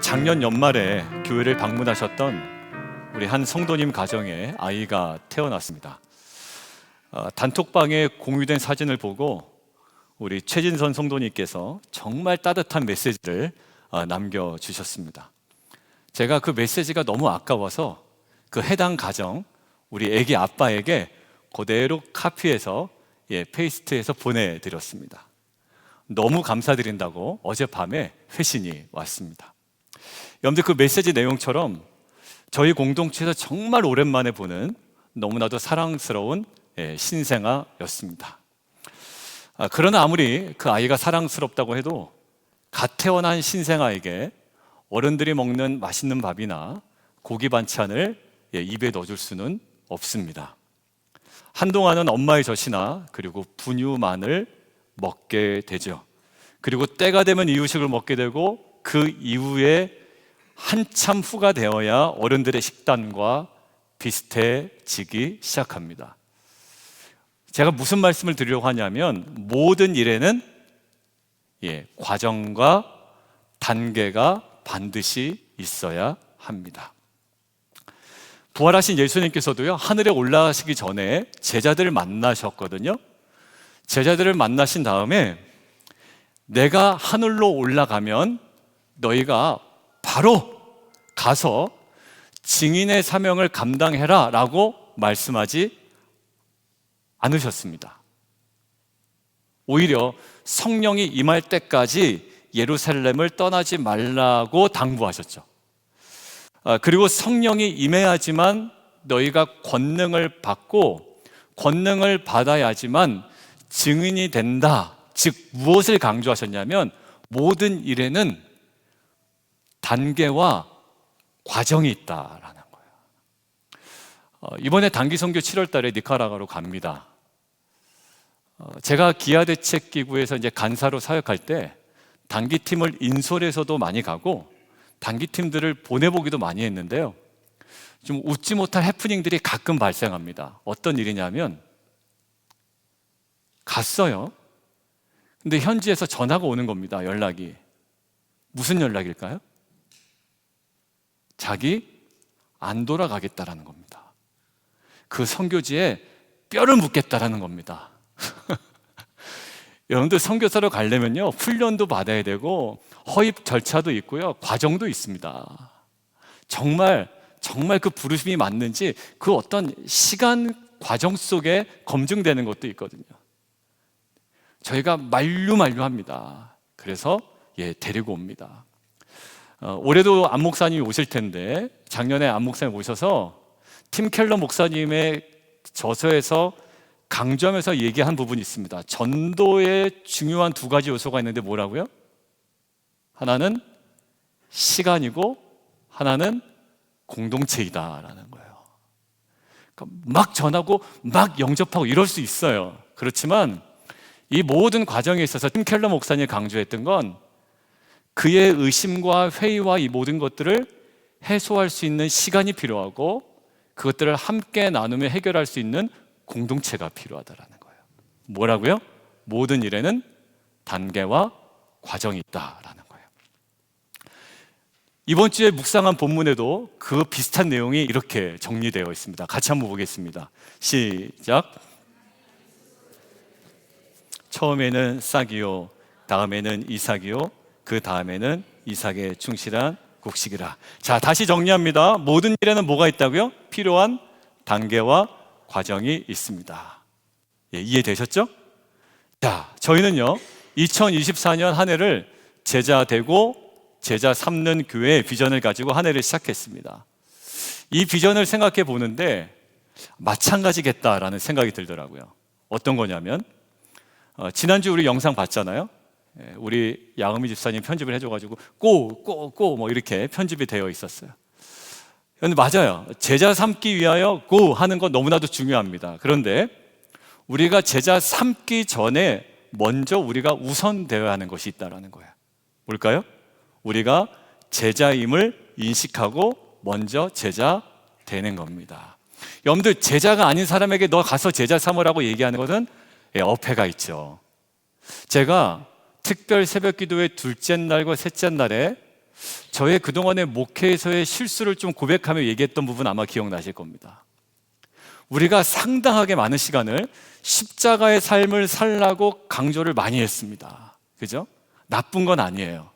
작년 연말에 교회를 방문하셨던 우리 한 성도님 가정에 아이가 태어났습니다. 단톡방에 공유된 사진을 보고 우리 최진선 성도님께서 정말 따뜻한 메시지를 남겨주셨습니다. 제가 그 메시지가 너무 아까워서 그 해당 가정, 우리 아기 아빠에게 그대로 카피해서 페이스트해서 보내드렸습니다. 너무 감사드린다고 어젯밤에 회신이 왔습니다. 여러분들, 그 메시지 내용처럼 저희 공동체에서 정말 오랜만에 보는 너무나도 사랑스러운 신생아였습니다. 그러나 아무리 그 아이가 사랑스럽다고 해도 갓 태어난 신생아에게 어른들이 먹는 맛있는 밥이나 고기 반찬을 입에 넣어줄 수는 없습니다. 한동안은 엄마의 젖이나 그리고 분유만을 먹게 되죠. 그리고 때가 되면 이유식을 먹게 되고 그 이후에 한참 후가 되어야 어른들의 식단과 비슷해지기 시작합니다. 제가 무슨 말씀을 드리려고 하냐면, 모든 일에는 과정과 단계가 반드시 있어야 합니다. 부활하신 예수님께서도요, 하늘에 올라가시기 전에 제자들을 만나셨거든요. 제자들을 만나신 다음에 내가 하늘로 올라가면 너희가 바로 가서 증인의 사명을 감당해라 라고 말씀하지 않으셨습니다. 오히려 성령이 임할 때까지 예루살렘을 떠나지 말라고 당부하셨죠. 그리고 성령이 임해야지만 너희가 권능을 받고 권능을 받아야지만 증인이 된다. 즉 무엇을 강조하셨냐면, 모든 일에는 단계와 과정이 있다라는 거예요. 이번에 단기 선교 7월 달에 니카라과로 갑니다. 제가 기아대책기구에서 이제 간사로 사역할 때 단기팀을 인솔해서도 많이 가고 단기팀들을 보내보기도 많이 했는데요, 좀 웃지 못할 해프닝들이 가끔 발생합니다. 어떤 일이냐면, 갔어요. 근데 현지에서 전화가 오는 겁니다. 연락이. 무슨 연락일까요? 자기 안 돌아가겠다라는 겁니다. 그 선교지에 뼈를 묻겠다라는 겁니다. 여러분들, 선교사로 가려면요, 훈련도 받아야 되고 허입 절차도 있고요, 과정도 있습니다. 정말 그 부르심이 맞는지 그 어떤 시간 과정 속에 검증되는 것도 있거든요. 저희가 만류합니다. 그래서 데리고 옵니다. 올해도 안 목사님이 오실 텐데, 작년에 안 목사님 오셔서 팀 켈러 목사님의 저서에서 강조하면서 얘기한 부분이 있습니다. 전도의 중요한 두 가지 요소가 있는데 뭐라고요? 하나는 시간이고 하나는 공동체이다라는 거예요. 그러니까 막 전하고 막 영접하고 이럴 수 있어요. 그렇지만 이 모든 과정에 있어서 팀 켈러 목사님이 강조했던 건, 그의 의심과 회의와 이 모든 것들을 해소할 수 있는 시간이 필요하고 그것들을 함께 나누며 해결할 수 있는 공동체가 필요하다라는 거예요. 뭐라고요? 모든 일에는 단계와 과정이 있다라는 거예요. 이번 주에 묵상한 본문에도 그 비슷한 내용이 이렇게 정리되어 있습니다. 같이 한번 보겠습니다. 시작. 처음에는 싹이요, 다음에는 이삭이요, 그 다음에는 이삭의 충실한 곡식이라. 자, 다시 정리합니다. 모든 일에는 뭐가 있다고요? 필요한 단계와 과정이 있습니다. 이해되셨죠? 자, 저희는요 2024년 한 해를 제자 되고 제자 삼는 교회의 비전을 가지고 한 해를 시작했습니다. 이 비전을 생각해 보는데 마찬가지겠다라는 생각이 들더라고요. 어떤 거냐면, 지난주 우리 영상 봤잖아요. 우리 야음이 집사님 편집을 해줘가지고 고 뭐 이렇게 편집이 되어 있었어요. 근데 맞아요. 제자 삼기 위하여 고 하는 건 너무나도 중요합니다. 그런데 우리가 제자 삼기 전에 먼저 우리가 우선되어야 하는 것이 있다는 거예요. 뭘까요? 우리가 제자임을 인식하고 먼저 제자 되는 겁니다. 여러분들, 제자가 아닌 사람에게 너 가서 제자 삼으라고 얘기하는 것은 어폐가 있죠. 제가 특별 새벽 기도회 둘째 날과 셋째 날에 저의 그동안의 목회에서의 실수를 좀 고백하며 얘기했던 부분 아마 기억나실 겁니다. 우리가 상당하게 많은 시간을 십자가의 삶을 살라고 강조를 많이 했습니다. 그죠? 나쁜 건 아니에요.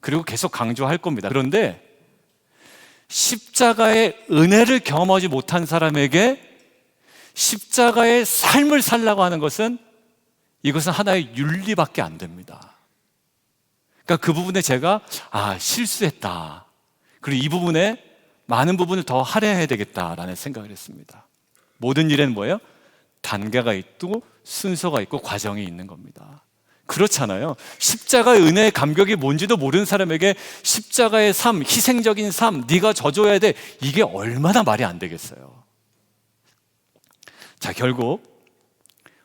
그리고 계속 강조할 겁니다. 그런데 십자가의 은혜를 경험하지 못한 사람에게 십자가의 삶을 살라고 하는 것은, 이것은 하나의 윤리밖에 안 됩니다. 그러니까 그 부분에 제가 실수했다, 그리고 이 부분에 많은 부분을 더 할애해야 되겠다라는 생각을 했습니다. 모든 일에는 뭐예요? 단계가 있고 순서가 있고 과정이 있는 겁니다. 그렇잖아요. 십자가의 은혜의 감격이 뭔지도 모르는 사람에게 십자가의 삶, 희생적인 삶, 네가 져줘야 돼, 이게 얼마나 말이 안 되겠어요. 자, 결국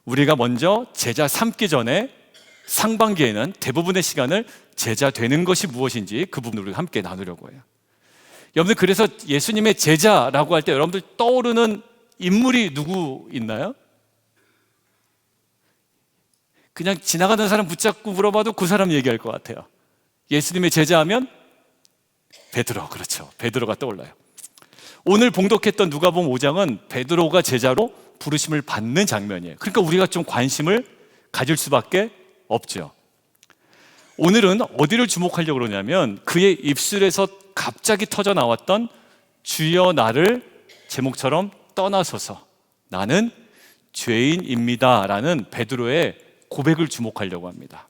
우리가 먼저 제자 삼기 전에 상반기에는 대부분의 시간을 제자 되는 것이 무엇인지 그 부분을 우리가 함께 나누려고 해요. 여러분들, 그래서 예수님의 제자라고 할 때 여러분들 떠오르는 인물이 누구 있나요? 그냥 지나가는 사람 붙잡고 물어봐도 그 사람 얘기할 것 같아요. 예수님의 제자하면 베드로, 그렇죠. 베드로가 떠올라요. 오늘 봉독했던 누가복음 5장은 베드로가 제자로 부르심을 받는 장면이에요. 그러니까 우리가 좀 관심을 가질 수밖에 없죠. 오늘은 어디를 주목하려고 그러냐면 그의 입술에서 갑자기 터져 나왔던 주여 나를 제목처럼 떠나소서 나는 죄인입니다 라는 베드로의 고백을 주목하려고 합니다.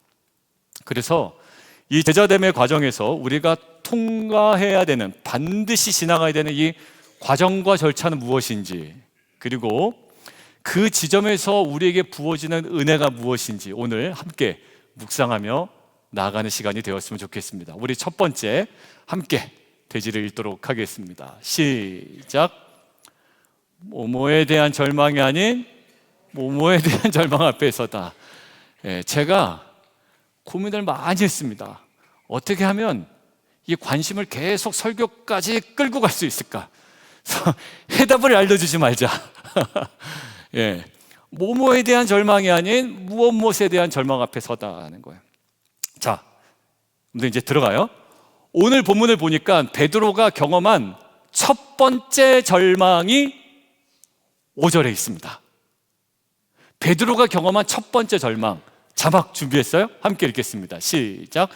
그래서 이 제자됨의 과정에서 우리가 통과해야 되는, 반드시 지나가야 되는 이 과정과 절차는 무엇인지, 그리고 그 지점에서 우리에게 부어지는 은혜가 무엇인지 오늘 함께 묵상하며 나아가는 시간이 되었으면 좋겠습니다. 우리 첫 번째 함께 대지를 읽도록 하겠습니다. 시작. 모모에 대한 절망이 아닌 모모에 대한 절망 앞에 서다. 제가 고민을 많이 했습니다. 어떻게 하면 이 관심을 계속 설교까지 끌고 갈 수 있을까? 해답을 알려주지 말자. 모모에 대한 절망이 아닌 무엇무엇에 대한 절망 앞에 서다 하는 거예요. 자, 이제 들어가요. 오늘 본문을 보니까 베드로가 경험한 첫 번째 절망이 5절에 있습니다. 베드로가 경험한 첫 번째 절망, 자막 준비했어요? 함께 읽겠습니다. 시작.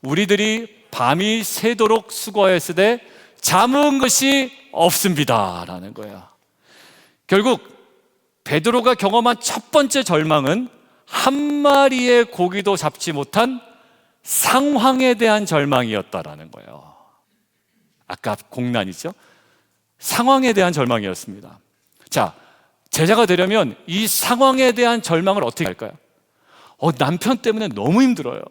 우리들이 밤이 새도록 수고하였으되 잠은 것이 없습니다 라는 거예요. 결국 베드로가 경험한 첫 번째 절망은 한 마리의 고기도 잡지 못한 상황에 대한 절망이었다라는 거예요. 아까 공난이죠? 상황에 대한 절망이었습니다. 자, 제자가 되려면 이 상황에 대한 절망을 어떻게 할까요? 남편 때문에 너무 힘들어요.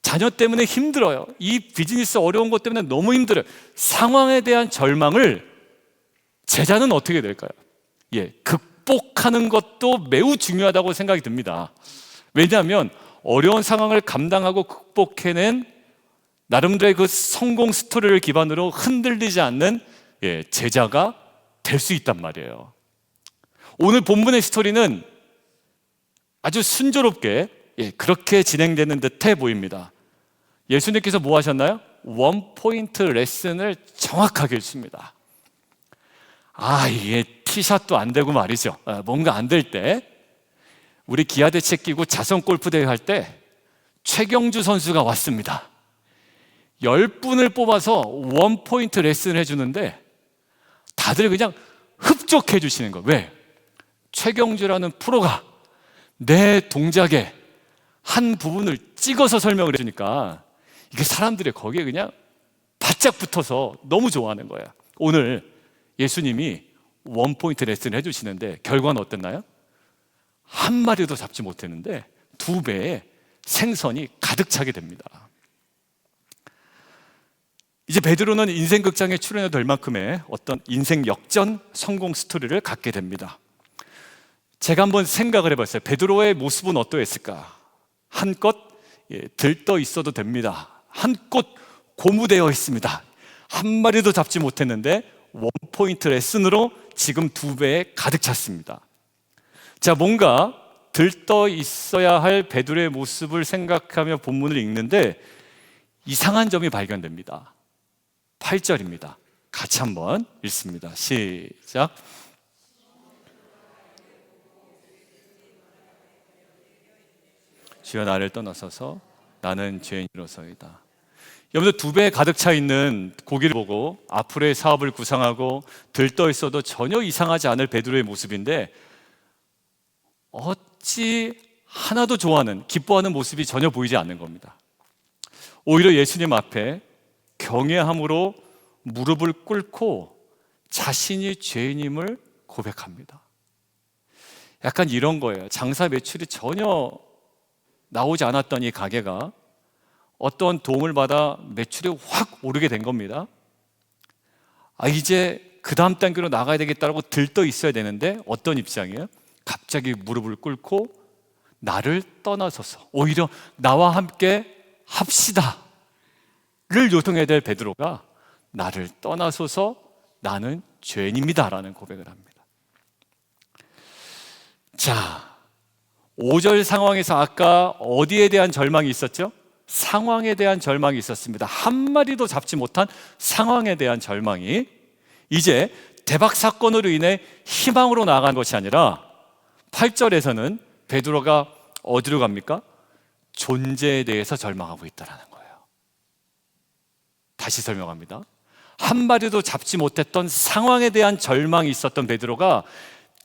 자녀 때문에 힘들어요. 이 비즈니스 어려운 것 때문에 너무 힘들어요. 상황에 대한 절망을 제자는 어떻게 될까요? 극복하는 것도 매우 중요하다고 생각이 듭니다. 왜냐하면 어려운 상황을 감당하고 극복해낸 나름대로의 그 성공 스토리를 기반으로 흔들리지 않는 제자가 될 수 있단 말이에요. 오늘 본문의 스토리는 아주 순조롭게 그렇게 진행되는 듯해 보입니다. 예수님께서 뭐 하셨나요? 원포인트 레슨을 정확하게 해줍니다. 이게 티샷도 안 되고 말이죠. 뭔가 안 될 때, 우리 기아 대책 끼고 자선 골프 대회 할 때 최경주 선수가 왔습니다. 10분을 뽑아서 원포인트 레슨을 해주는데 다들 그냥 흡족해 주시는 거예요. 왜? 최경주라는 프로가 내 동작의 한 부분을 찍어서 설명을 해주니까 이게 사람들이 거기에 그냥 바짝 붙어서 너무 좋아하는 거예요. 오늘 예수님이 원포인트 레슨을 해주시는데 결과는 어땠나요? 한 마리도 잡지 못했는데 2배의 생선이 가득 차게 됩니다. 이제 베드로는 인생 극장에 출연해도 될 만큼의 어떤 인생 역전 성공 스토리를 갖게 됩니다. 제가 한번 생각을 해봤어요. 베드로의 모습은 어떠했을까? 한껏 들떠 있어도 됩니다. 한껏 고무되어 있습니다. 한 마리도 잡지 못했는데 원포인트 레슨으로 지금 2배에 가득 찼습니다. 자, 뭔가 들떠 있어야 할 베드로의 모습을 생각하며 본문을 읽는데 이상한 점이 발견됩니다. 8절입니다. 같이 한번 읽습니다. 시작. 주여 나를 떠나소서 나는 죄인으로서이다. 여러분들 두 배 가득 차 있는 고기를 보고 앞으로의 사업을 구상하고 들떠 있어도 전혀 이상하지 않을 베드로의 모습인데 어찌 하나도 좋아하는, 기뻐하는 모습이 전혀 보이지 않는 겁니다. 오히려 예수님 앞에 경외함으로 무릎을 꿇고 자신이 죄인임을 고백합니다. 약간 이런 거예요. 장사 매출이 전혀 나오지 않았던 이 가게가 어떤 도움을 받아 매출이 확 오르게 된 겁니다. 이제 그 다음 단계로 나가야 되겠다고 들떠 있어야 되는데 어떤 입장이에요? 갑자기 무릎을 꿇고 나를 떠나소서, 오히려 나와 함께 합시다를 요청해야 될 베드로가 나를 떠나소서 나는 죄인입니다 라는 고백을 합니다. 자, 5절 상황에서 아까 어디에 대한 절망이 있었죠? 상황에 대한 절망이 있었습니다. 한 마리도 잡지 못한 상황에 대한 절망이 이제 대박 사건으로 인해 희망으로 나아간 것이 아니라 8절에서는 베드로가 어디로 갑니까? 존재에 대해서 절망하고 있다는 거예요. 다시 설명합니다. 한 마리도 잡지 못했던 상황에 대한 절망이 있었던 베드로가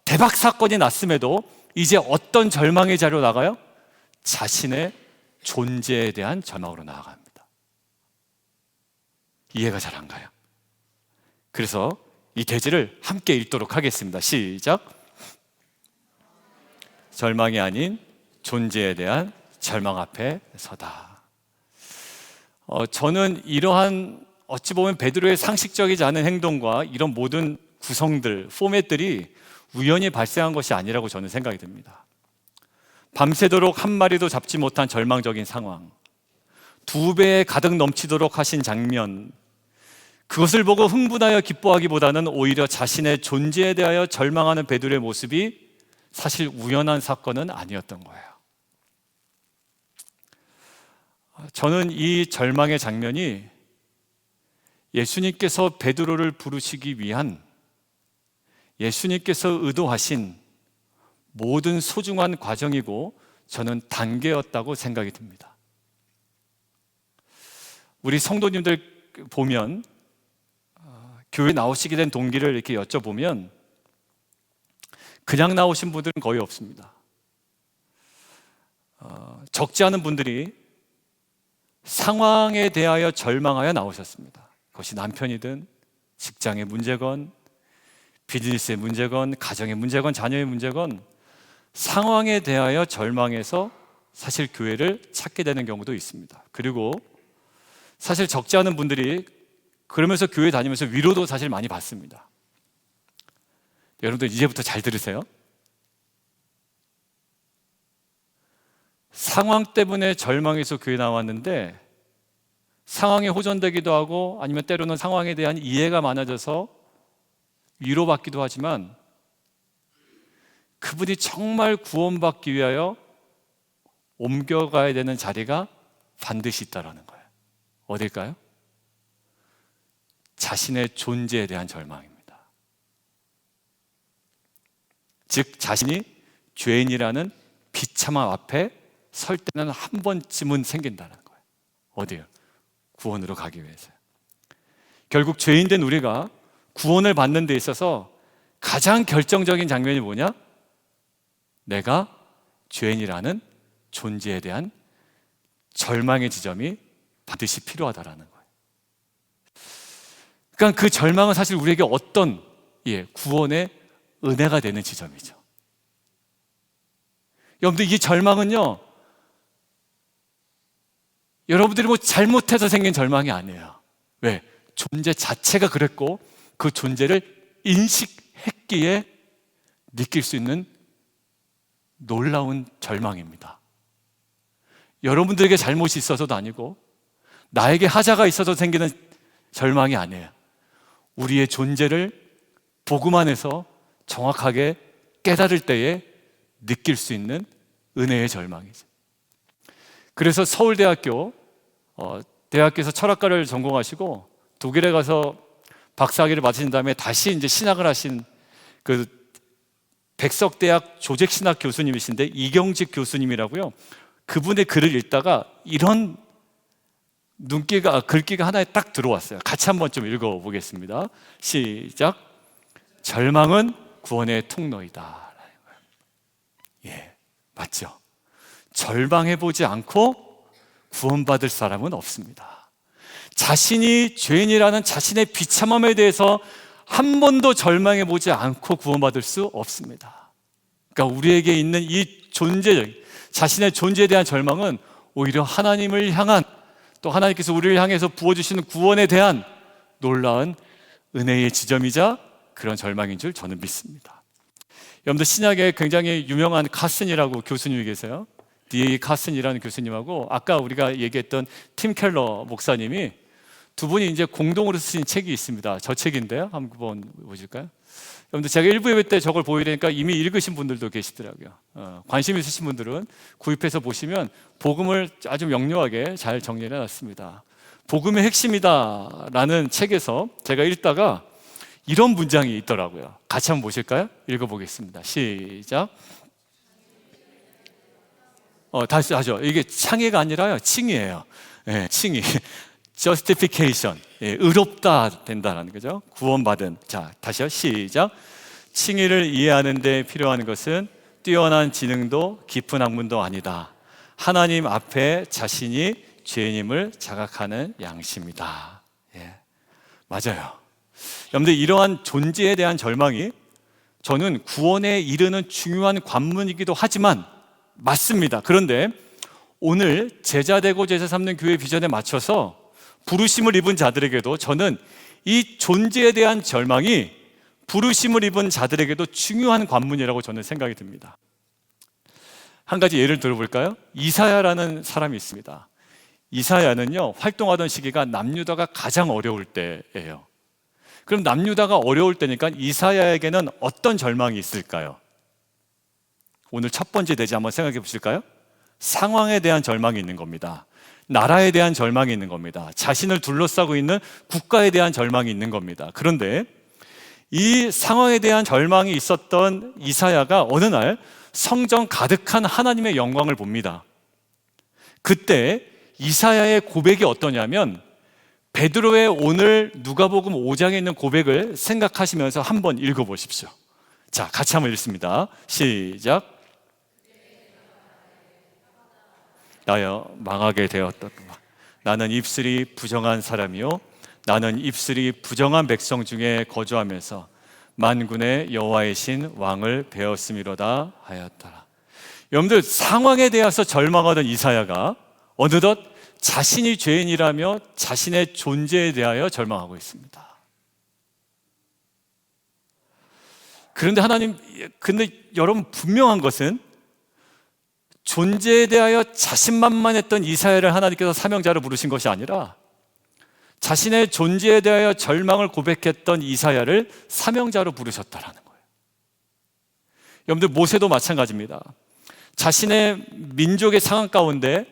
대박 사건이 났음에도 이제 어떤 절망의 자리로 나가요? 자신의 존재에 대한 절망으로 나아갑니다. 이해가 잘 안 가요. 그래서 이 대지를 함께 읽도록 하겠습니다. 시작. 절망이 아닌 존재에 대한 절망 앞에 서다. 저는 이러한 어찌 보면 베드로의 상식적이지 않은 행동과 이런 모든 구성들, 포맷들이 우연히 발생한 것이 아니라고 저는 생각이 듭니다. 밤새도록 한 마리도 잡지 못한 절망적인 상황, 2배에 가득 넘치도록 하신 장면, 그것을 보고 흥분하여 기뻐하기보다는 오히려 자신의 존재에 대하여 절망하는 베드로의 모습이 사실 우연한 사건은 아니었던 거예요. 저는 이 절망의 장면이 예수님께서 베드로를 부르시기 위한 예수님께서 의도하신 모든 소중한 과정이고 저는 단계였다고 생각이 듭니다. 우리 성도님들 보면 교회 나오시게 된 동기를 이렇게 여쭤보면 그냥 나오신 분들은 거의 없습니다. 적지 않은 분들이 상황에 대하여 절망하여 나오셨습니다. 그것이 남편이든 직장의 문제건 비즈니스의 문제건 가정의 문제건 자녀의 문제건 상황에 대하여 절망해서 사실 교회를 찾게 되는 경우도 있습니다. 그리고 사실 적지 않은 분들이 그러면서 교회 다니면서 위로도 사실 많이 받습니다. 여러분들 이제부터 잘 들으세요. 상황 때문에 절망해서 교회 나왔는데 상황에 호전되기도 하고 아니면 때로는 상황에 대한 이해가 많아져서 위로받기도 하지만 그분이 정말 구원받기 위하여 옮겨가야 되는 자리가 반드시 있다는 거예요. 어딜까요? 자신의 존재에 대한 절망입니다. 즉 자신이 죄인이라는 비참함 앞에 설 때는 한 번쯤은 생긴다는 거예요. 어디요? 구원으로 가기 위해서요. 결국 죄인된 우리가 구원을 받는 데 있어서 가장 결정적인 장면이 뭐냐? 내가 죄인이라는 존재에 대한 절망의 지점이 반드시 필요하다라는 거예요. 그러니까 그 절망은 사실 우리에게 어떤 구원의 은혜가 되는 지점이죠. 여러분들 이 절망은요, 여러분들이 뭐 잘못해서 생긴 절망이 아니에요. 왜? 존재 자체가 그랬고 그 존재를 인식했기에 느낄 수 있는 놀라운 절망입니다. 여러분들에게 잘못이 있어서도 아니고 나에게 하자가 있어서 생기는 절망이 아니에요. 우리의 존재를 복음 안에서 정확하게 깨달을 때에 느낄 수 있는 은혜의 절망이죠. 그래서 서울대학교 대학교에서 철학과를 전공하시고 독일에 가서 박사학위를 마친 다음에 다시 이제 신학을 하신 그 백석대학 조직신학 교수님이신데 이경직 교수님이라고요. 그분의 글을 읽다가 이런 글귀가 하나에 딱 들어왔어요. 같이 한번 좀 읽어보겠습니다. 시작. 절망은 구원의 통로이다. 예, 맞죠? 절망해보지 않고 구원받을 사람은 없습니다. 자신이 죄인이라는 자신의 비참함에 대해서 한 번도 절망해보지 않고 구원받을 수 없습니다. 그러니까 우리에게 있는 이 자신의 존재에 대한 절망은 오히려 하나님을 향한, 또 하나님께서 우리를 향해서 부어주시는 구원에 대한 놀라운 은혜의 지점이자 그런 절망인 줄 저는 믿습니다. 여러분들 신약에 굉장히 유명한 카슨이라고 교수님이 계세요. D.A. 카슨이라는 교수님하고 아까 우리가 얘기했던 팀 켈러 목사님이 두 분이 이제 공동으로 쓰신 책이 있습니다. 저 책인데요. 한번 보실까요? 여러분들 제가 1부 예배 때 저걸 보이려니까 이미 읽으신 분들도 계시더라고요. 관심 있으신 분들은 구입해서 보시면 복음을 아주 명료하게 잘 정리해 놨습니다. 복음의 핵심이다 라는 책에서 제가 읽다가 이런 문장이 있더라고요. 같이 한번 보실까요? 읽어보겠습니다. 시작. 다시 하죠. 이게 창의가 아니라요, 칭이에요. 네, 칭이. justification. 예, 의롭다 된다라는 거죠. 구원받은. 자, 다시요. 시작. 칭의를 이해하는 데 필요한 것은 뛰어난 지능도 깊은 학문도 아니다. 하나님 앞에 자신이 죄인임을 자각하는 양심이다. 예, 맞아요. 여러분들 이러한 존재에 대한 절망이 저는 구원에 이르는 중요한 관문이기도 하지만 맞습니다. 그런데 오늘 제자되고 제자 삼는 교회 비전에 맞춰서 부르심을 입은 자들에게도 저는 이 존재에 대한 절망이 부르심을 입은 자들에게도 중요한 관문이라고 저는 생각이 듭니다. 한 가지 예를 들어볼까요? 이사야라는 사람이 있습니다. 이사야는요, 활동하던 시기가 남유다가 가장 어려울 때예요. 그럼 남유다가 어려울 때니까 이사야에게는 어떤 절망이 있을까요? 오늘 첫 번째 대지 한번 생각해 보실까요? 상황에 대한 절망이 있는 겁니다. 나라에 대한 절망이 있는 겁니다. 자신을 둘러싸고 있는 국가에 대한 절망이 있는 겁니다. 그런데 이 상황에 대한 절망이 있었던 이사야가 어느 날 성전 가득한 하나님의 영광을 봅니다. 그때 이사야의 고백이 어떠냐면 베드로의 오늘 누가복음 5장에 있는 고백을 생각하시면서 한번 읽어보십시오. 자, 같이 한번 읽습니다. 시작. 나여 망하게 되었다. 나는 입술이 부정한 사람이요 나는 입술이 부정한 백성 중에 거주하면서 만군의 여호와의 신 왕을 배웠음이로다 하였더라. 여러분들 상황에 대해서 절망하던 이사야가 어느덧 자신이 죄인이라며 자신의 존재에 대하여 절망하고 있습니다. 근데 여러분 분명한 것은 존재에 대하여 자신만만했던 이사야를 하나님께서 사명자로 부르신 것이 아니라 자신의 존재에 대하여 절망을 고백했던 이사야를 사명자로 부르셨다라는 거예요. 여러분들 모세도 마찬가지입니다. 자신의 민족의 상황 가운데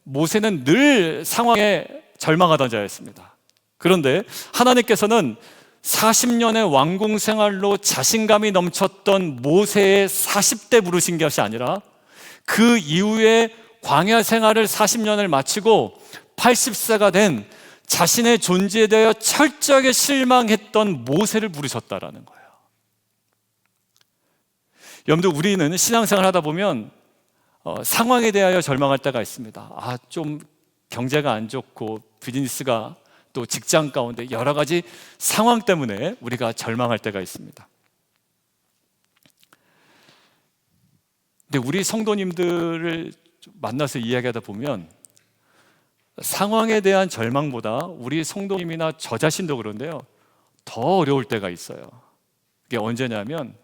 모세는 늘 상황에 절망하던 자였습니다. 그런데 하나님께서는 40년의 왕궁 생활로 자신감이 넘쳤던 모세의 40대 부르신 것이 아니라 그 이후에 광야 생활을 40년을 마치고 80세가 된 자신의 존재에 대하여 철저하게 실망했던 모세를 부르셨다라는 거예요. 여러분들 우리는 신앙생활 하다 보면 상황에 대하여 절망할 때가 있습니다. 좀 경제가 안 좋고 비즈니스가 또 직장 가운데 여러 가지 상황 때문에 우리가 절망할 때가 있습니다. 근데 우리 성도님들을 만나서 이야기하다 보면 상황에 대한 절망보다 우리 성도님이나 저 자신도 그런데요, 더 어려울 때가 있어요. 그게 언제냐면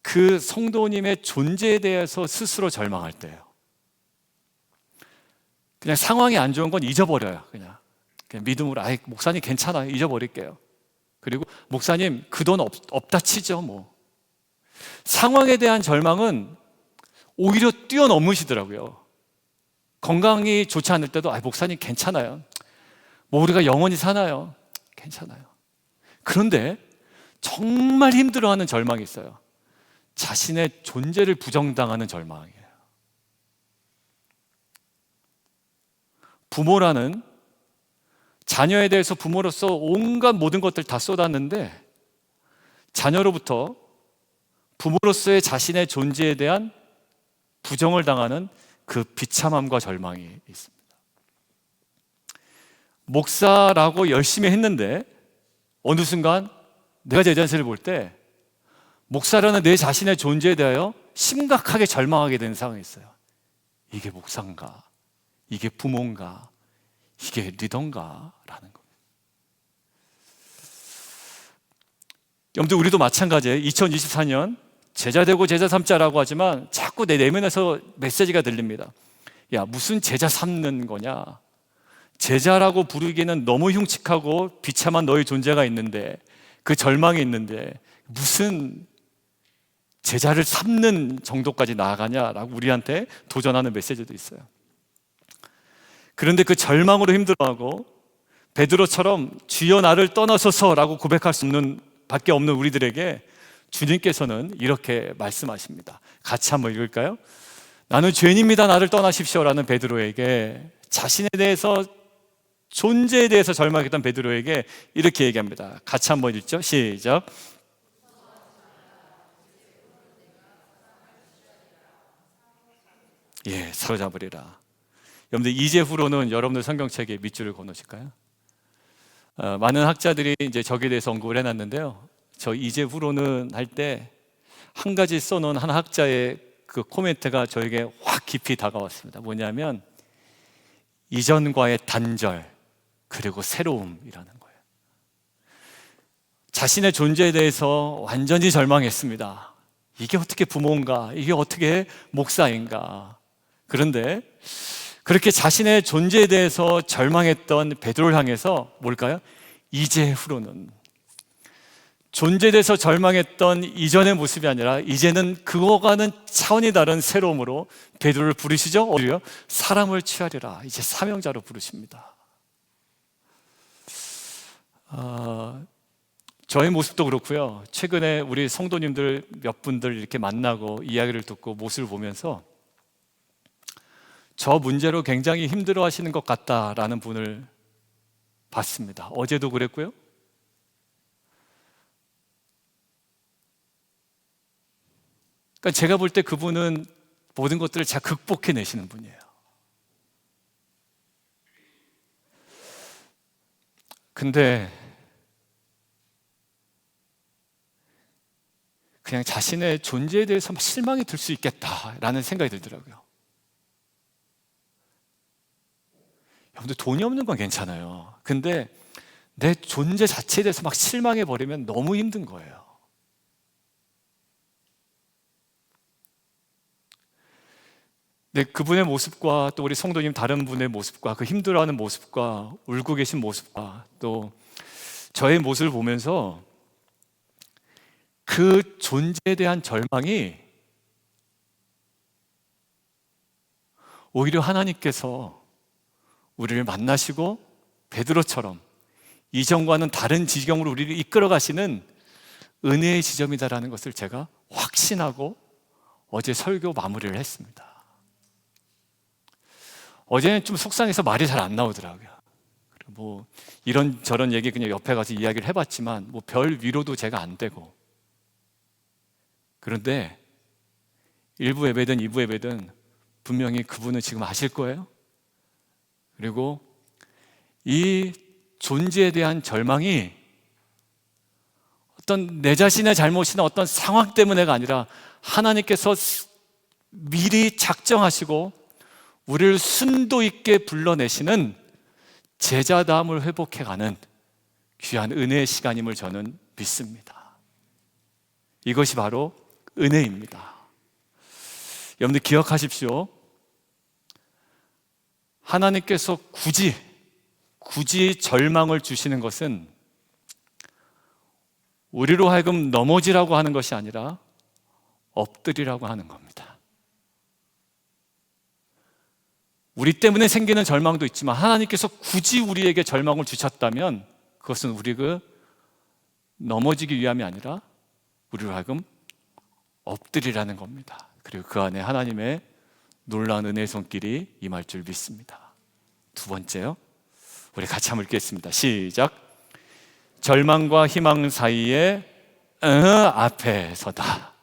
그 성도님의 존재에 대해서 스스로 절망할 때예요. 그냥 상황이 안 좋은 건 잊어버려요. 그냥 믿음으로 목사님 괜찮아요, 잊어버릴게요. 그리고 목사님 그 돈 없다 치죠 뭐. 상황에 대한 절망은 오히려 뛰어넘으시더라고요. 건강이 좋지 않을 때도 목사님 괜찮아요. 뭐 우리가 영원히 사나요? 괜찮아요. 그런데 정말 힘들어하는 절망이 있어요. 자신의 존재를 부정당하는 절망이에요. 부모라는 자녀에 대해서 부모로서 온갖 모든 것들 다 쏟았는데 자녀로부터 부모로서의 자신의 존재에 대한 부정을 당하는 그 비참함과 절망이 있습니다. 목사라고 열심히 했는데 어느 순간 내가 제자세를 볼 때 목사라는 내 자신의 존재에 대하여 심각하게 절망하게 되는 상황이 있어요. 이게 목사인가? 이게 부모인가? 이게 리더인가? 라는 겁니다. 여러분들, 우리도 마찬가지예요. 2024년 제자 되고 제자 삼자라고 하지만 자꾸 내 내면에서 메시지가 들립니다. 야, 무슨 제자 삼는 거냐? 제자라고 부르기에는 너무 흉측하고 비참한 너의 존재가 있는데, 그 절망이 있는데 무슨 제자를 삼는 정도까지 나아가냐라고 우리한테 도전하는 메시지도 있어요. 그런데 그 절망으로 힘들어하고 베드로처럼 주여 나를 떠나소서라고 고백할 수 없는 밖에 없는 우리들에게 주님께서는 이렇게 말씀하십니다. 같이 한번 읽을까요? 나는 죄인입니다, 나를 떠나십시오라는 베드로에게, 자신에 대해서, 존재에 대해서 절망했던 베드로에게 이렇게 얘기합니다. 같이 한번 읽죠. 시작. 예, 사로잡으리라. 여러분들, 이제후로는 여러분들 성경책에 밑줄을 그어놓으실까요? 많은 학자들이 이제 저기에 대해서 언급을 해놨는데요. 저 이제후로는 할 때 한 가지 써놓은 한 학자의 그 코멘트가 저에게 확 깊이 다가왔습니다. 뭐냐면 이전과의 단절 그리고 새로움이라는 거예요. 자신의 존재에 대해서 완전히 절망했습니다. 이게 어떻게 부모인가? 이게 어떻게 목사인가? 그런데 그렇게 자신의 존재에 대해서 절망했던 베드로를 향해서 뭘까요? 이제후로는, 존재에 대해서 절망했던 이전의 모습이 아니라 이제는 그거와는 차원이 다른 새로움으로 베드로를 부르시죠. 어디요? 사람을 취하리라. 이제 사명자로 부르십니다. 저의 모습도 그렇고요. 최근에 우리 성도님들 몇 분들 이렇게 만나고 이야기를 듣고 모습을 보면서 저 문제로 굉장히 힘들어 하시는 것 같다라는 분을 봤습니다. 어제도 그랬고요. 그러니까 제가 볼 때 그분은 모든 것들을 잘 극복해내시는 분이에요. 근데 그냥 자신의 존재에 대해서 실망이 들 수 있겠다라는 생각이 들더라고요. 여러분들, 돈이 없는 건 괜찮아요. 근데 내 존재 자체에 대해서 막 실망해버리면 너무 힘든 거예요. 네, 그분의 모습과 또 우리 성도님 다른 분의 모습과 그 힘들어하는 모습과 울고 계신 모습과 또 저의 모습을 보면서 그 존재에 대한 절망이 오히려 하나님께서 우리를 만나시고 베드로처럼 이전과는 다른 지경으로 우리를 이끌어 가시는 은혜의 지점이다라는 것을 제가 확신하고 어제 설교 마무리를 했습니다. 어제는 좀 속상해서 말이 잘 안 나오더라고요. 뭐 이런저런 얘기 그냥 옆에 가서 이야기를 해봤지만 뭐 별 위로도 제가 안 되고, 그런데 1부 예배든 2부 예배든 분명히 그분은 지금 아실 거예요. 그리고 이 존재에 대한 절망이 어떤 내 자신의 잘못이나 어떤 상황 때문에가 아니라 하나님께서 미리 작정하시고 우리를 순도 있게 불러내시는 제자다움을 회복해가는 귀한 은혜의 시간임을 저는 믿습니다. 이것이 바로 은혜입니다. 여러분들 기억하십시오. 하나님께서 굳이 절망을 주시는 것은 우리로 하여금 넘어지라고 하는 것이 아니라 엎드리라고 하는 겁니다. 우리 때문에 생기는 절망도 있지만 하나님께서 굳이 우리에게 절망을 주셨다면 그것은 우리가 넘어지기 위함이 아니라 우리로 하여금 엎드리라는 겁니다. 그리고 그 안에 하나님의 놀라운 은혜의 손길이 임할 줄 믿습니다. 두 번째요, 우리 같이 한번 읽겠습니다. 시작. 절망과 희망 사이에 앞에 서다.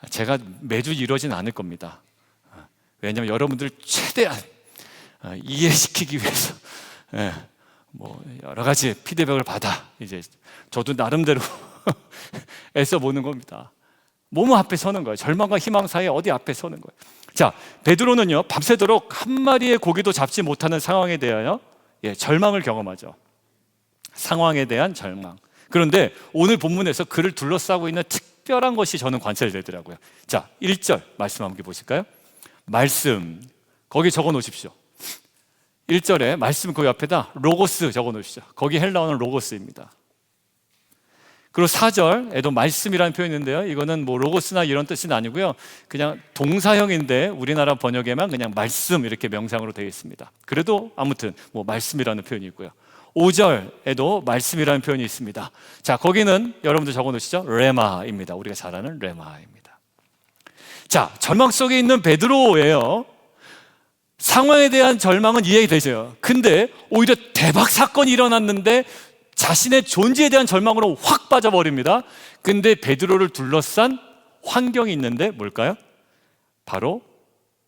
제가 매주 이러진 않을 겁니다. 왜냐하면 여러분들 최대한 이해시키기 위해서 뭐 여러 가지 피드백을 받아 이제 저도 나름대로 애써 보는 겁니다. 뭐뭐 앞에 서는 거예요. 절망과 희망 사이에 어디 앞에 서는 거예요. 자, 베드로는요 밤새도록 한 마리의 고기도 잡지 못하는 상황에 대하여 절망을 경험하죠. 상황에 대한 절망. 그런데 오늘 본문에서 그를 둘러싸고 있는 특별한 것이 저는 관찰되더라고요. 자, 1절 말씀 한번 보실까요? 말씀, 거기 적어 놓으십시오. 1절에 말씀 그 옆에다 로고스 적어 놓으시죠. 거기 헬라어는 로고스입니다. 그리고 4절에도 말씀이라는 표현이 있는데요, 이거는 뭐 로고스나 이런 뜻은 아니고요, 그냥 동사형인데 우리나라 번역에만 그냥 말씀 이렇게 명상으로 되어 있습니다. 그래도 아무튼 뭐 말씀이라는 표현이 있고요. 5절에도 말씀이라는 표현이 있습니다. 자, 거기는 여러분들 적어 놓으시죠. 레마입니다. 우리가 잘 아는 레마입니다. 자, 절망 속에 있는 베드로예요. 상황에 대한 절망은 이해되죠. 근데 오히려 대박 사건이 일어났는데 자신의 존재에 대한 절망으로 확 빠져버립니다. 근데 베드로를 둘러싼 환경이 있는데 뭘까요? 바로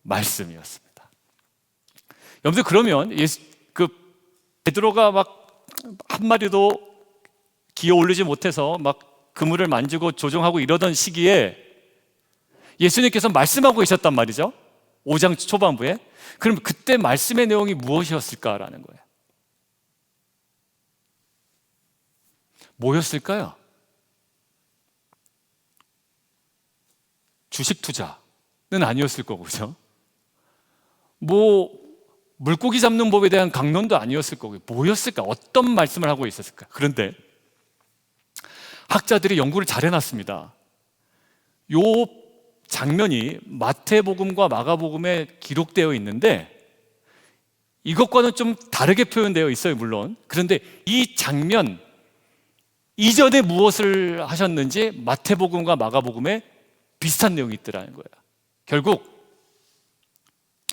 말씀이었습니다. 여러분들, 그러면 베드로가 막 한 마리도 기어 올리지 못해서 막 그물을 만지고 조종하고 이러던 시기에 예수님께서 말씀하고 계셨단 말이죠. 5장 초반부에. 그럼 그때 말씀의 내용이 무엇이었을까라는 거예요. 뭐였을까요? 주식 투자는 아니었을 거고, 그죠? 물고기 잡는 법에 대한 강론도 아니었을 거고, 뭐였을까? 어떤 말씀을 하고 있었을까? 그런데 학자들이 연구를 잘 해놨습니다. 요 장면이 마태복음과 마가복음에 기록되어 있는데 이것과는 좀 다르게 표현되어 있어요, 물론. 그런데 이 장면 이전에 무엇을 하셨는지 마태복음과 마가복음에 비슷한 내용이 있더라는 거예요. 결국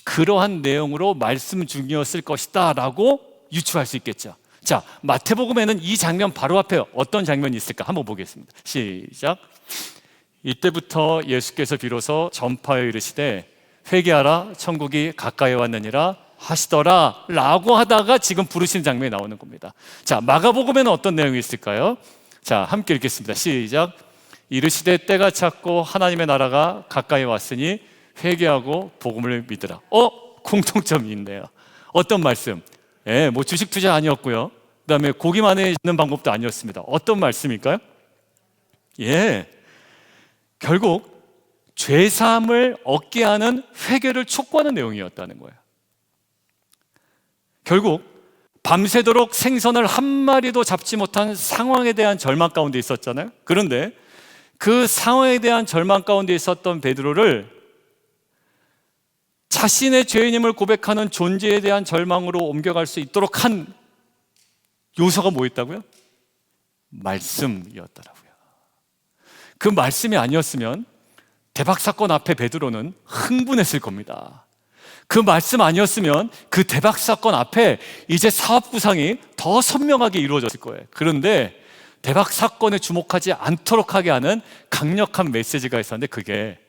그러한 내용으로 말씀 중이었을 것이다 라고 유추할 수 있겠죠. 자, 마태복음에는 이 장면 바로 앞에 어떤 장면이 있을까 한번 보겠습니다. 시작. 이때부터 예수께서 비로소 전파하여 이르시되 회개하라 천국이 가까이 왔느니라 하시더라 라고 하다가 지금 부르신 장면이 나오는 겁니다. 자, 마가복음에는 어떤 내용이 있을까요? 자, 함께 읽겠습니다. 시작. 이르시되 때가 찼고 하나님의 나라가 가까이 왔으니 회개하고 복음을 믿으라. 공통점이 있네요. 어떤 말씀? 뭐 주식 투자 아니었고요, 그 다음에 고기만 있는 방법도 아니었습니다. 어떤 말씀일까요? 결국 죄사함을 얻게 하는 회개를 촉구하는 내용이었다는 거예요. 결국 밤새도록 생선을 한 마리도 잡지 못한 상황에 대한 절망 가운데 있었잖아요. 그런데 그 상황에 대한 절망 가운데 있었던 베드로를 자신의 죄인임을 고백하는 존재에 대한 절망으로 옮겨갈 수 있도록 한 요소가 뭐였다고요? 말씀이었더라고요. 그 말씀이 아니었으면 대박 사건 앞에 베드로는 흥분했을 겁니다. 그 말씀 아니었으면 그 대박 사건 앞에 이제 사업 구상이 더 선명하게 이루어졌을 거예요. 그런데 대박 사건에 주목하지 않도록 하게 하는 강력한 메시지가 있었는데 그게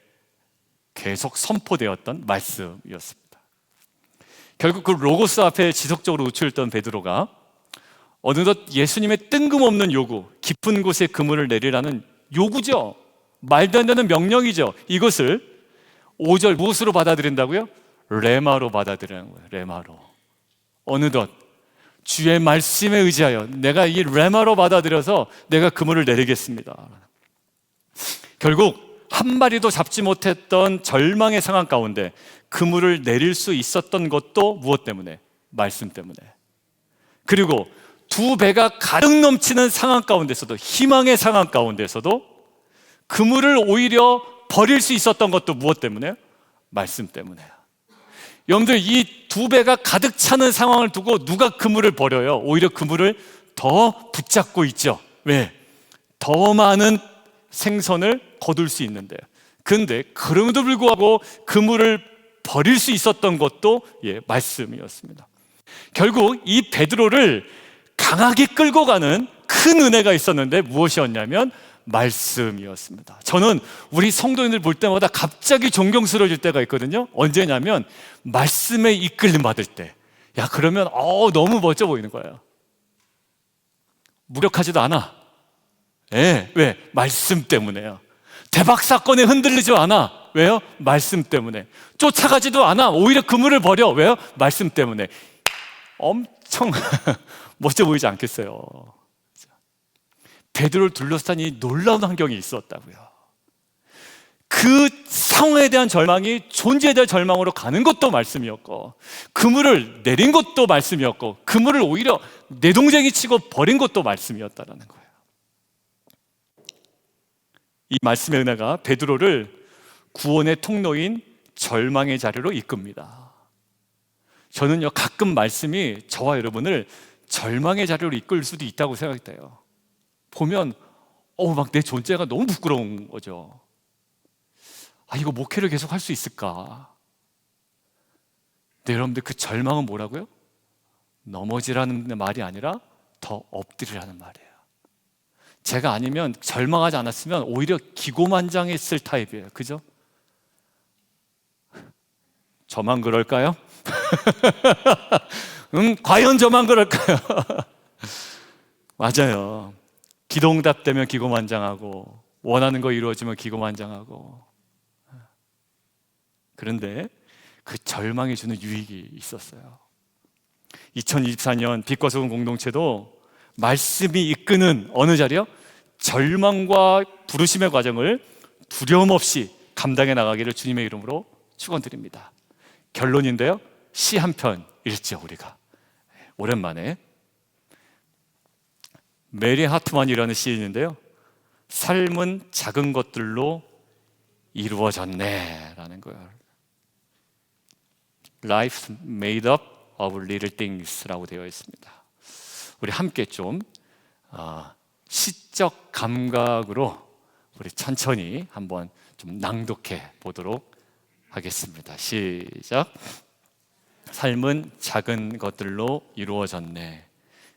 계속 선포되었던 말씀이었습니다. 결국 그 로고스 앞에 지속적으로 우쭐던 베드로가 어느덧 예수님의 뜬금없는 요구, 깊은 곳에 그물을 내리라는 요구죠. 말도 안 되는 명령이죠. 이것을 5절 무엇으로 받아들인다고요? 레마로 받아들이는 거예요. 레마로. 어느덧 주의 말씀에 의지하여 내가 이 레마로 받아들여서 내가 그물을 내리겠습니다. 결국 한 마리도 잡지 못했던 절망의 상황 가운데 그물을 내릴 수 있었던 것도 무엇 때문에? 말씀 때문에. 그리고 두 배가 가득 넘치는 상황 가운데서도, 희망의 상황 가운데서도 그물을 오히려 버릴 수 있었던 것도 무엇 때문에? 말씀 때문에. 여러분들 이 두 배가 가득 차는 상황을 두고 누가 그물을 버려요? 오히려 그물을 더 붙잡고 있죠. 왜? 더 많은 생선을 거둘 수 있는데요. 근데 그럼에도 불구하고 그물을 버릴 수 있었던 것도 말씀이었습니다. 결국 이 베드로를 강하게 끌고 가는 큰 은혜가 있었는데 무엇이었냐면 말씀이었습니다. 저는 우리 성도인들 볼 때마다 갑자기 존경스러워질 때가 있거든요. 언제냐면 말씀에 이끌림 받을 때. 야, 그러면 너무 멋져 보이는 거예요. 무력하지도 않아. 왜? 말씀 때문에요. 대박 사건에 흔들리지 않아. 왜요? 말씀 때문에. 쫓아가지도 않아. 오히려 그물을 버려. 왜요? 말씀 때문에. 엄청 멋져 보이지 않겠어요? 베드로를 둘러싼 이 놀라운 환경이 있었다고요. 그 상황에 대한 절망이 존재에 대한 절망으로 가는 것도 말씀이었고, 그물을 내린 것도 말씀이었고, 그물을 오히려 내동쟁이 치고 버린 것도 말씀이었다라는 거예요. 이 말씀의 은혜가 베드로를 구원의 통로인 절망의 자리로 이끕니다. 저는요, 가끔 말씀이 저와 여러분을 절망의 자리로 이끌 수도 있다고 생각돼요. 보면 막 내 존재가 너무 부끄러운 거죠. 이거 목회를 계속 할 수 있을까? 근데 여러분들 그 절망은 뭐라고요? 넘어지라는 말이 아니라 더 엎드리라는 말이에요. 제가 아니면 절망하지 않았으면 오히려 기고만장했을 타입이에요. 그죠? 저만 그럴까요? 과연 저만 그럴까요? 맞아요. 기도응답되면 기고만장하고, 원하는 거 이루어지면 기고만장하고. 그런데 그 절망이 주는 유익이 있었어요. 2024년 빛과 소금 공동체도 말씀이 이끄는 어느 자리요? 절망과 부르심의 과정을 두려움 없이 감당해 나가기를 주님의 이름으로 축원드립니다. 결론인데요, 시 한 편 읽죠. 우리가 오랜만에 메리 하트만이라는 시인인데요, 삶은 작은 것들로 이루어졌네 라는 거예요. Life's made up of little things 라고 되어 있습니다. 우리 함께 좀 시적 감각으로 우리 천천히 한번 좀 낭독해 보도록 하겠습니다. 시작. 삶은 작은 것들로 이루어졌네.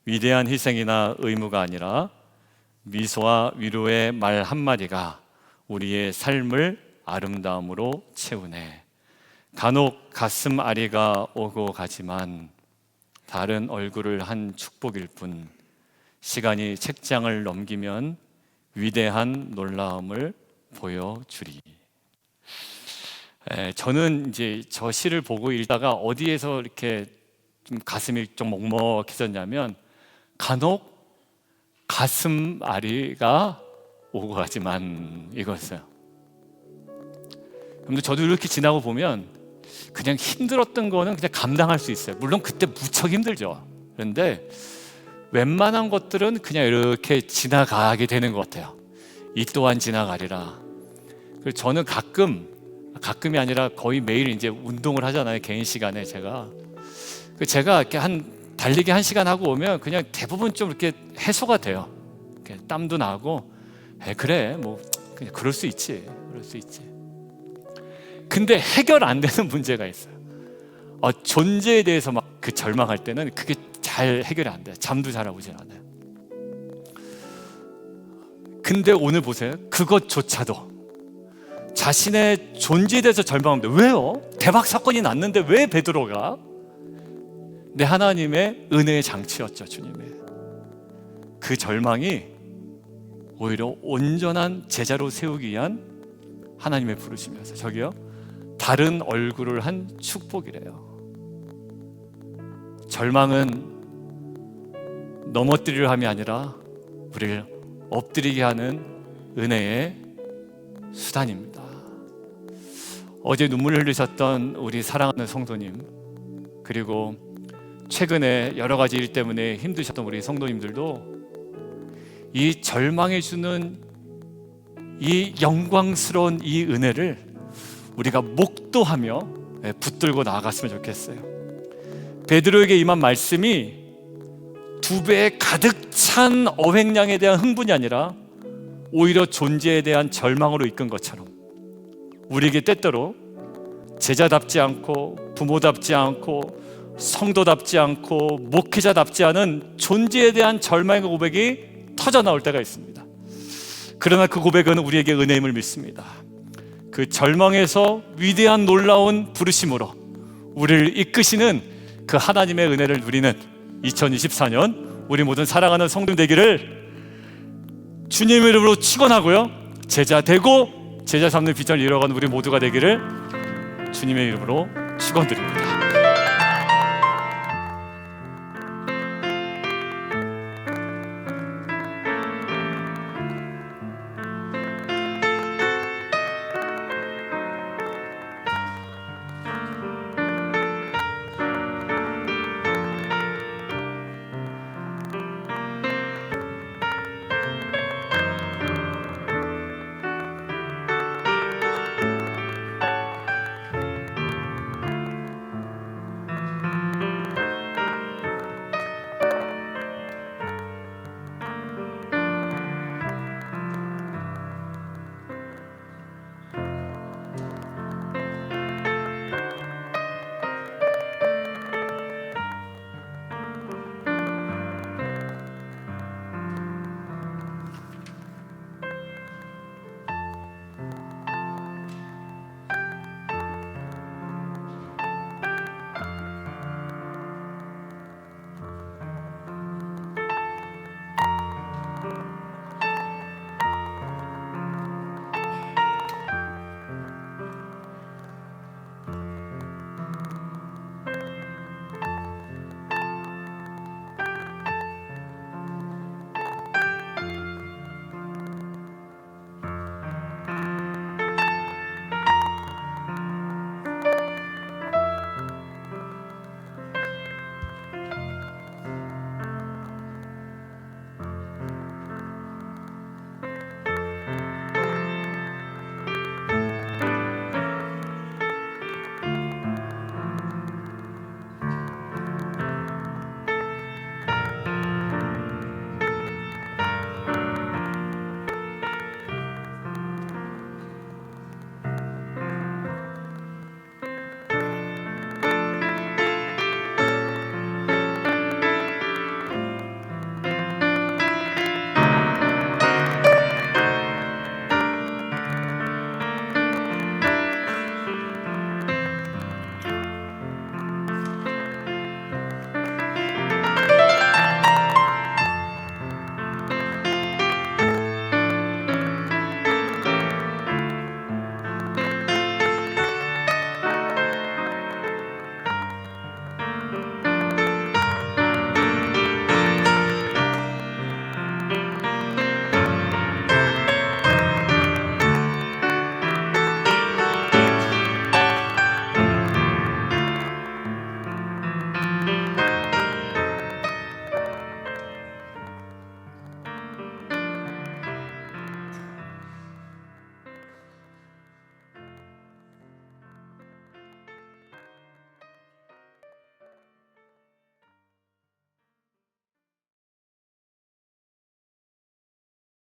위대한 희생이나 의무가 아니라 미소와 위로의 말 한마디가 우리의 삶을 아름다움으로 채우네. 간혹 가슴 아리가 오고 가지만 다른 얼굴을 한 축복일 뿐, 시간이 책장을 넘기면 위대한 놀라움을 보여주리. 저는 이제 저 시를 보고 읽다가 어디에서 이렇게 좀 가슴이 좀 먹먹해졌냐면, 간혹 가슴 아리가 오고 가지만 이거였어요. 근데 저도 이렇게 지나고 보면 그냥 힘들었던 거는 그냥 감당할 수 있어요. 물론 그때 무척 힘들죠. 그런데 웬만한 것들은 그냥 이렇게 지나가게 되는 것 같아요. 이 또한 지나가리라. 그래서 저는 가끔이 아니라 거의 매일 이제 운동을 하잖아요. 개인 시간에 제가 이렇게 달리기 1시간 하고 오면 그냥 대부분 좀 이렇게 해소가 돼요. 이렇게 땀도 나고, 그래 뭐 그냥 그럴 수 있지. 근데 해결 안 되는 문제가 있어요. 존재에 대해서 막 그 절망할 때는 그게 잘 해결이 안 돼요. 잠도 잘 오질 않아요. 근데 오늘 보세요. 그것조차도 자신의 존재에 대해서 절망합니다. 왜요? 대박 사건이 났는데 왜 베드로가? 내 하나님의 은혜의 장치였죠. 주님의 그 절망이 오히려 온전한 제자로 세우기 위한 하나님의 부르심이었어요. 저기요, 다른 얼굴을 한 축복이래요. 절망은 넘어뜨리려 함이 아니라 우리를 엎드리게 하는 은혜의 수단입니다. 어제 눈물을 흘리셨던 우리 사랑하는 성도님, 그리고 최근에 여러 가지 일 때문에 힘드셨던 우리 성도님들도 이 절망해 주는 이 영광스러운 이 은혜를 우리가 목도하며 붙들고 나아갔으면 좋겠어요. 베드로에게 임한 말씀이 2배의 가득 찬 어획량에 대한 흥분이 아니라 오히려 존재에 대한 절망으로 이끈 것처럼 우리에게 때때로 제자답지 않고 부모답지 않고 성도답지 않고 목회자답지 않은 존재에 대한 절망의 고백이 터져 나올 때가 있습니다. 그러나 그 고백은 우리에게 은혜임을 믿습니다. 그 절망에서 위대한 놀라운 부르심으로 우리를 이끄시는 그 하나님의 은혜를 누리는 2024년 우리 모든 사랑하는 성도 되기를 주님의 이름으로 축원하고요, 제자 되고 제자 삼는 비전을 이뤄가는 우리 모두가 되기를 주님의 이름으로 축원드립니다.